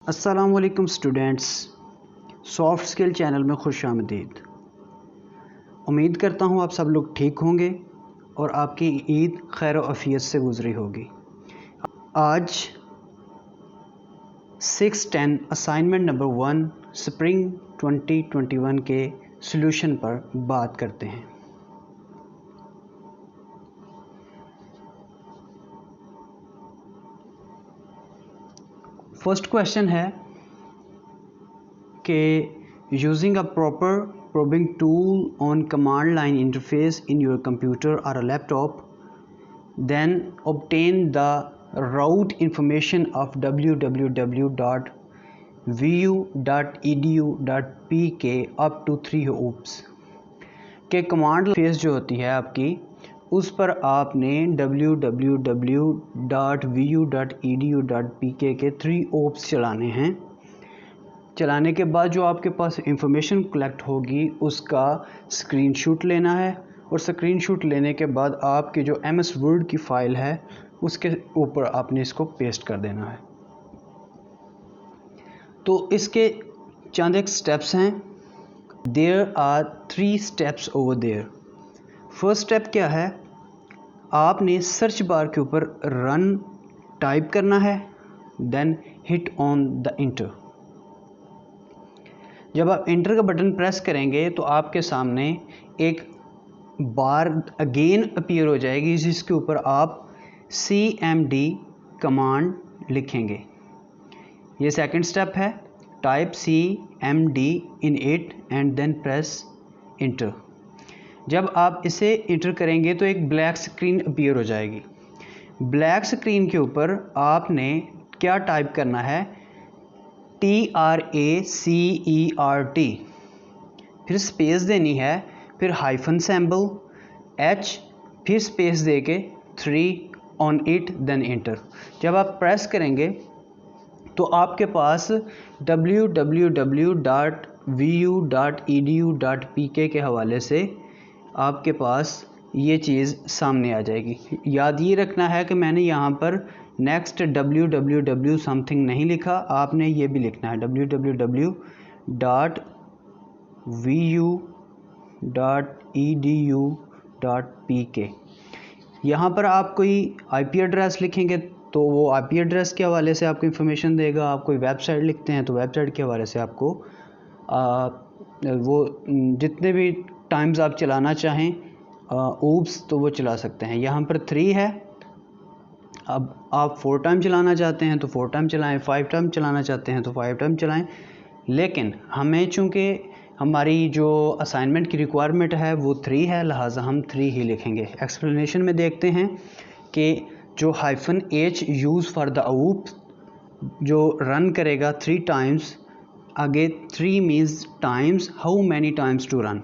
अस्सलामुअलैकुम students, soft skill channel में खुश आमदीद। उम्मीद करता हूँ आप सब लोग ठीक होंगे और आपकी ईद खैर व आफियत से गुजरी होगी। आज 6-10 असाइनमेंट नंबर 1 स्प्रिंग 2021 के सॉल्यूशन पर बात करते हैं। फर्स्ट क्वेश्चन है कि using a proper probing tool on command line interface in your computer or a laptop, then obtain the route information of www.vu.edu.pk up to 3 hoops के command face जो होती है आपकी, उस पर आपने www.vu.edu.pk के 3 hoops चलाने हैं। चलाने के बाद जो आपके पास इंफॉर्मेशन कलेक्ट होगी उसका स्क्रीनशॉट लेना है और स्क्रीनशॉट लेने के बाद आपके जो MS वर्ड की फ़ाइल है उसके ऊपर आपने इसको पेस्ट कर देना है। तो इसके चंद एक स्टेप्स हैं। There are 3 steps over there. First step क्या है, आपने सर्च बार के ऊपर रन टाइप करना है, then hit on the enter. जब आप इंटर का बटन प्रेस करेंगे तो आपके सामने एक बार अगेन अपीयर हो जाएगी जिसके ऊपर आप CMD कमांड लिखेंगे। ये सेकंड स्टेप है, type CMD in it and then press enter. जब आप इसे इंटर करेंगे तो एक ब्लैक स्क्रीन अपीयर हो जाएगी। ब्लैक स्क्रीन के ऊपर आपने क्या टाइप करना है, TRACERT, फिर स्पेस देनी है, फिर हाइफन सिंबल H, फिर स्पेस दे के 3 ऑन इट देन इंटर। जब आप प्रेस करेंगे तो आपके पास www.vu.edu.pk के हवाले से आपके पास ये चीज़ सामने आ जाएगी। याद ये रखना है कि मैंने यहाँ पर नेक्स्ट www समथिंग नहीं लिखा, आपने ये भी लिखना है www.vu.edu.pk। यहाँ पर आप कोई IP एड्रेस लिखेंगे तो वो IP एड्रेस के हवाले से आपको इन्फॉर्मेशन देगा। आप कोई वेबसाइट लिखते हैं तो वेबसाइट के हवाले से आपको वो जितने भी टाइम्स आप चलाना चाहें oops तो वो चला सकते हैं। यहाँ पर 3 है, अब आप 4 टाइम चलाना चाहते हैं तो 4 टाइम चलाएं, 5 टाइम चलाना चाहते हैं तो 5 टाइम चलाएं। लेकिन हमें चूँकि हमारी जो असाइनमेंट की रिक्वायरमेंट है वो 3 है, लिहाजा हम 3 ही लिखेंगे। एक्सप्लेनेशन में देखते हैं कि जो -H use for the OOP जो रन करेगा 3 टाइम्स, आगे 3 means times, how many times to run,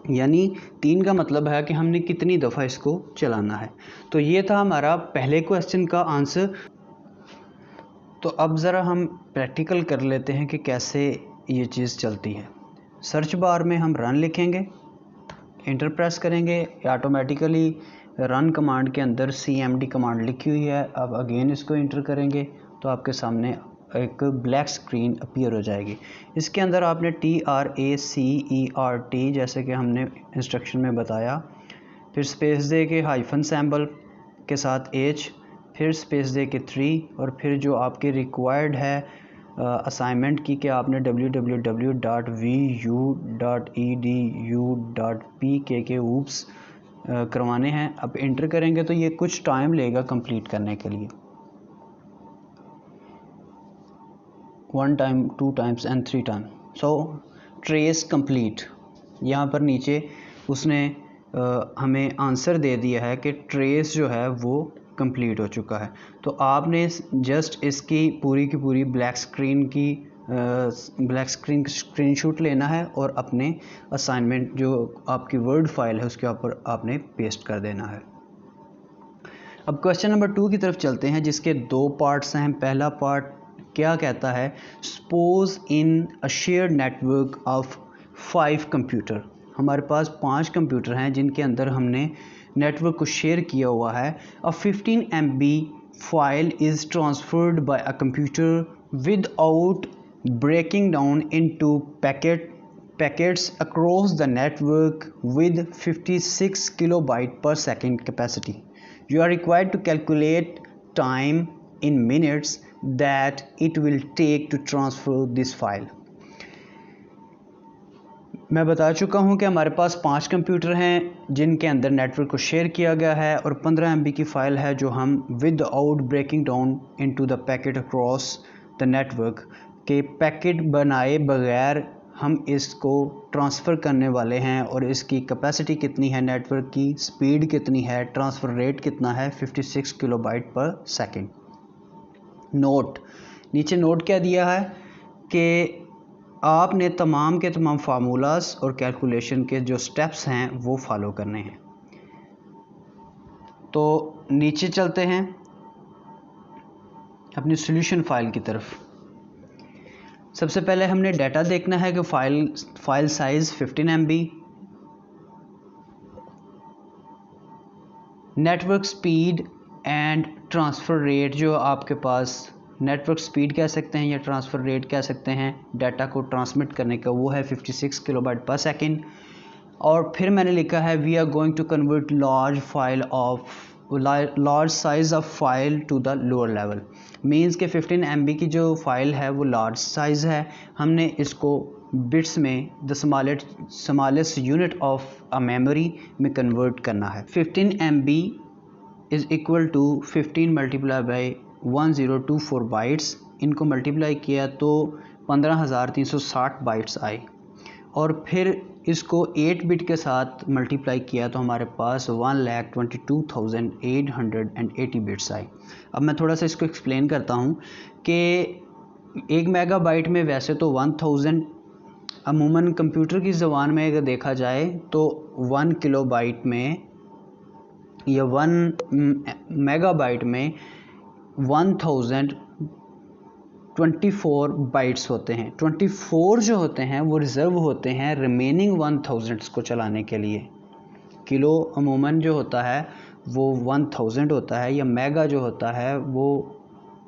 यानी 3 का मतलब है कि हमने कितनी दफ़ा इसको चलाना है। तो ये था हमारा पहले क्वेश्चन का आंसर। तो अब ज़रा हम प्रैक्टिकल कर लेते हैं कि कैसे ये चीज़ चलती है। सर्च बार में हम रन लिखेंगे, इंटर प्रेस करेंगे, ऑटोमेटिकली रन कमांड के अंदर CMD कमांड लिखी हुई है। अब अगेन इसको इंटर करेंगे तो आपके सामने एक ब्लैक स्क्रीन अपीयर हो जाएगी। इसके अंदर आपने TRACERT जैसे कि हमने इंस्ट्रक्शन में बताया, फिर स्पेस दे के हाइफन सिंबल के साथ H, फिर स्पेस दे के 3 और फिर जो आपके रिक्वायर्ड है असाइनमेंट की कि आपने www.vu.edu.pk के oops करवाने हैं। अब इंटर करेंगे तो ये कुछ टाइम लेगा कंप्लीट करने के लिए, 1 time, 2 times and 3 time. So trace complete. यहाँ पर नीचे उसने हमें आंसर दे दिया है कि ट्रेस जो है वो कंप्लीट हो चुका है। तो आपने जस्ट इसकी पूरी की पूरी ब्लैक स्क्रीन स्क्रीनशॉट लेना है और अपने असाइनमेंट जो आपकी वर्ड फाइल है उसके ऊपर आपने पेस्ट कर देना है। अब क्वेश्चन नंबर 2 की तरफ चलते हैं जिसके 2 पार्ट्स हैं। पहला पार्ट क्या कहता है, suppose in a shared network of 5 computer. हमारे पास 5 कंप्यूटर हैं जिनके अंदर हमने नेटवर्क को शेयर किया हुआ है। अ 15 MB file is transferred by a computer without breaking down into packets across the network with 56 kilobyte per second capacity. You are required to calculate time in minutes that it will take to transfer this file. मैं बता चुका हूं कि हमारे पास 5 computer हैं जिनके अंदर network को शेयर किया गया है और 15 MB की फ़ाइल है जो हम without breaking down into the packet across the network के पैकेट बनाए बगैर हम इसको ट्रांसफ़र करने वाले हैं और इसकी कैपेसिटी कितनी है, नेटवर्क की स्पीड कितनी है, ट्रांसफ़र रेट कितना है, 56 किलोबाइट पर सेकेंड। नोट, नीचे नोट क्या दिया है कि आपने तमाम के तमाम फार्मूलाज और कैलकुलेशन के जो स्टेप्स हैं वो फॉलो करने हैं। तो नीचे चलते हैं अपनी सॉल्यूशन फाइल की तरफ। सबसे पहले हमने डाटा देखना है कि file size 15 MB, network speed and transfer rate, जो आपके पास नेटवर्क स्पीड कह सकते हैं या ट्रांसफ़र रेट कह सकते हैं डाटा को ट्रांसमिट करने का, वो है 56 किलोबाइट पर सेकेंड। और फिर मैंने लिखा है we are going to convert large size of file to the lower level. Means के 15 MB की जो फाइल है वो लार्ज साइज़ है, हमने इसको बिट्स में the smallest unit of a memory में कन्वर्ट करना है। 15 MB is equal to 15 multiply by 1024 bytes. इनको मल्टीप्लाई किया तो 15,360 बाइट्स आए और फिर इसको 8 बिट के साथ मल्टीप्लाई किया तो हमारे पास 1,22,880 बिट्स आए। अब मैं थोड़ा सा इसको एक्सप्लेन करता हूँ कि 1 मेगाबाइट में वैसे तो 1000, अमूमन कंप्यूटर की ज़बान में अगर देखा जाए तो 1 किलोबाइट में या 1 मेगाबाइट में 1024 बाइट्स होते हैं। 24 जो होते हैं वो रिज़र्व होते हैं रिमेनिंग 1000 को चलाने के लिए। किलो अमूमन जो होता है वो 1000 होता है, या मेगा जो होता है वो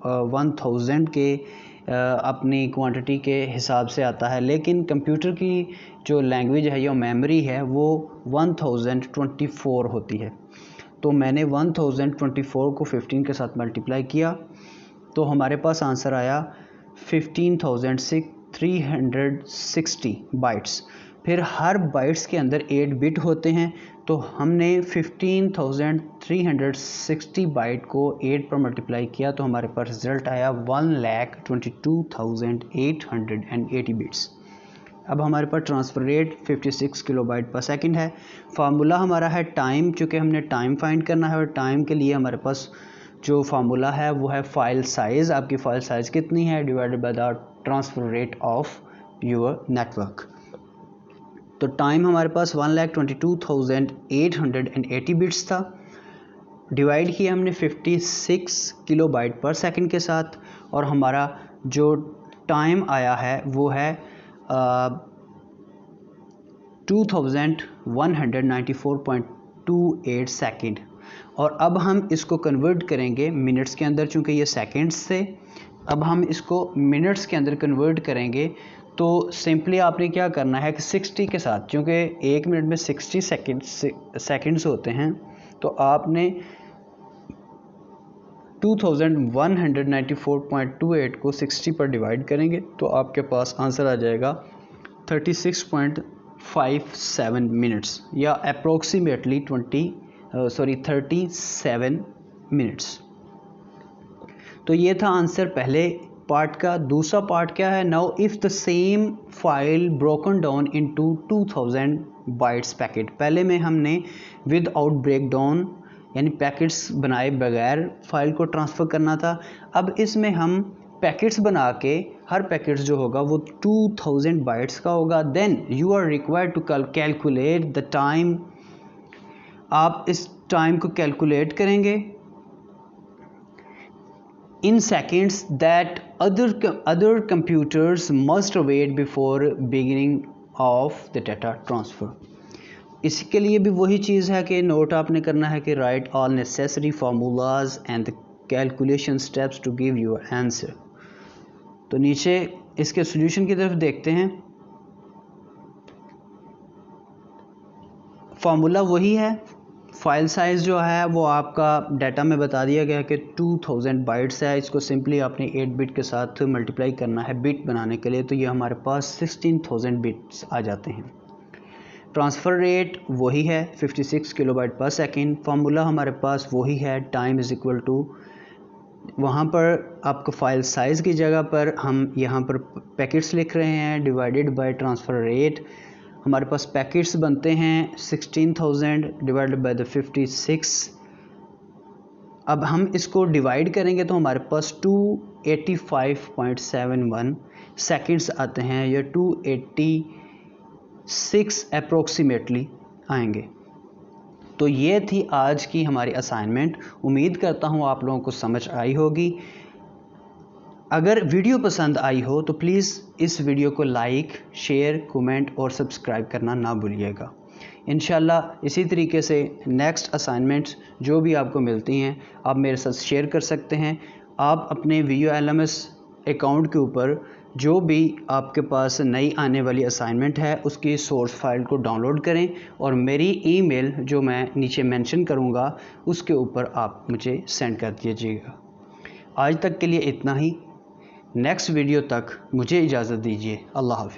1000 के अपनी क्वांटिटी के हिसाब से आता है, लेकिन कंप्यूटर की जो लैंग्वेज है या मेमोरी है वो 1024 होती है। तो मैंने 1024 को 15 के साथ मल्टीप्लाई किया तो हमारे पास आंसर आया 15,360 बाइट्स। फिर हर बाइट्स के अंदर 8 बिट होते हैं, तो हमने 15,360 बाइट को 8 पर मल्टीप्लाई किया तो हमारे पास रिज़ल्ट आया 1,22,880 बिट्स। अब हमारे पास ट्रांसफ़र रेट 56 किलोबाइट पर सेकंड है। फार्मूला हमारा है टाइम, चूँकि हमने टाइम फाइंड करना है और टाइम के लिए हमारे पास जो फार्मूला है वो है फाइल साइज़। आपकी फ़ाइल साइज़ कितनी है divided by the transfer rate of your network. तो टाइम हमारे पास 1,22,880 बिट्स था, डिवाइड किया हमने 56 किलोबाइट पर सेकंड के साथ, और हमारा जो टाइम आया है वो है 2194.28 सेकेंड। और अब हम इसको कन्वर्ट करेंगे मिनट्स के अंदर, चूँकि ये सेकेंड्स से, अब हम इसको मिनट्स के अंदर कन्वर्ट करेंगे। तो सिंपली आपने क्या करना है कि 60 के साथ, चूँकि 1 मिनट में 60 सेकेंड्स होते हैं, तो आपने 2194.28 को 60 पर डिवाइड करेंगे तो आपके पास आंसर आ जाएगा 36.57 मिनट्स, या अप्रोक्सीमेटली 37 मिनट्स। तो ये था आंसर पहले पार्ट का। दूसरा पार्ट क्या है, now if the same file broken down into 2000 bytes packet. पहले में हमने विदाउट ब्रेक डाउन यानी पैकेट्स बनाए बगैर फाइल को ट्रांसफ़र करना था। अब इसमें हम पैकेट्स बना के, हर पैकेट्स जो होगा वो 2000 बाइट्स का होगा। Then you are required to calculate the time. आप इस टाइम को कैलकुलेट करेंगे in seconds that other computers must await before beginning of the data transfer. इसके लिए भी वही चीज़ है कि नोट आपने करना है कि write all necessary formulas and the calculation steps to give your answer. तो नीचे इसके सॉल्यूशन की तरफ देखते हैं। फार्मूला वही है, फाइल साइज़ जो है वो आपका डाटा में बता दिया गया कि 2000 बाइट्स है। इसको सिंपली आपने 8 बिट के साथ मल्टीप्लाई करना है बिट बनाने के लिए, तो ये हमारे पास 16,000 बिट्स आ जाते हैं। ट्रांसफ़र रेट वही है 56 किलोबाइट पर सेकेंड। फार्मूला हमारे पास वही है, टाइम इज़ इक्वल टू, वहाँ पर आपको फाइल साइज़ की जगह पर हम यहाँ पर पैकेट्स लिख रहे हैं, डिवाइडेड बाय ट्रांसफ़र रेट। हमारे पास पैकेट्स बनते हैं 16,000 डिवाइडेड बाय द 56। अब हम इसको डिवाइड करेंगे तो हमारे पास 285.71 सेकेंड्स आते हैं, या 286 अप्रोक्सीमेटली आएंगे। तो ये थी आज की हमारी असाइनमेंट। उम्मीद करता हूँ आप लोगों को समझ आई होगी। अगर वीडियो पसंद आई हो तो प्लीज़ इस वीडियो को लाइक, शेयर, कमेंट और सब्सक्राइब करना ना भूलिएगा। इंशाल्लाह इसी तरीके से नेक्स्ट असाइनमेंट्स जो भी आपको मिलती हैं आप मेरे साथ शेयर कर सकते हैं। आप अपने VULMS अकाउंट के ऊपर जो भी आपके पास नई आने वाली असाइनमेंट है उसकी सोर्स फाइल को डाउनलोड करें और मेरी ईमेल जो मैं नीचे मेंशन करूंगा उसके ऊपर आप मुझे सेंड कर दीजिएगा। आज तक के लिए इतना ही। नेक्स्ट वीडियो तक मुझे इजाज़त दीजिए। अल्लाह हाफ़िज़।